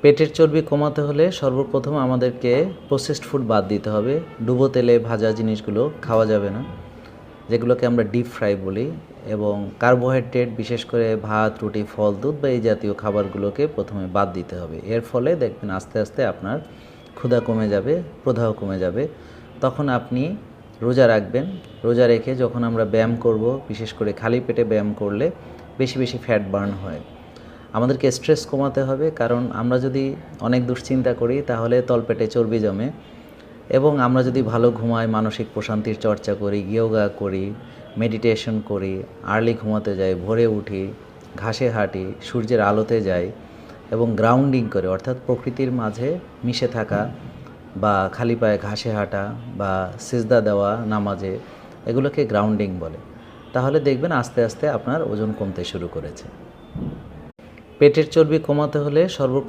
পেটের চর্বি কমাতে হলে সর্বপ্রথম আমাদেরকে প্রসেসড ফুড বাদ দিতে হবে। ডুবো তেলে ভাজা জিনিসগুলো খাওয়া যাবে না, যেগুলোকে আমরা ডিপ ফ্রাই বলি, এবং কার্বোহাইড্রেট বিশেষ করে ভাত, রুটি, ফল, দুধ বা এই জাতীয় খাবারগুলোকে প্রথমে বাদ দিতে হবে। এর ফলে দেখবেন আস্তে আস্তে আপনার ক্ষুধা কমে যাবে, প্রদাহ কমে যাবে। তখন আপনি রোজা রাখবেন। রোজা রেখে যখন আমরা ব্যায়াম করব, বিশেষ করে খালি পেটে ব্যায়াম করলে বেশি বেশি ফ্যাট বার্ন হয়। আমাদেরকে স্ট্রেস কমাতে হবে, কারণ আমরা যদি অনেক দুশ্চিন্তা করি তাহলে তলপেটে চর্বি জমে। এবং আমরা যদি ভালো ঘুমাই, মানসিক প্রশান্তির চর্চা করি, ইয়োগা করি, মেডিটেশন করি, আর্লি ঘুমাতে যাই, ভোরে উঠি, ঘাসে হাঁটি, সূর্যের আলোতে যাই এবং গ্রাউন্ডিং করে, অর্থাৎ প্রকৃতির মাঝে মিশে থাকা বা খালি পায়ে ঘাসে হাঁটা বা সিজদা দেওয়া নামাজে, এগুলোকে গ্রাউন্ডিং বলে। তাহলে দেখবেন আস্তে আস্তে আপনার ওজন কমতে শুরু করেছে। পেটের চর্বি কমাতে হলে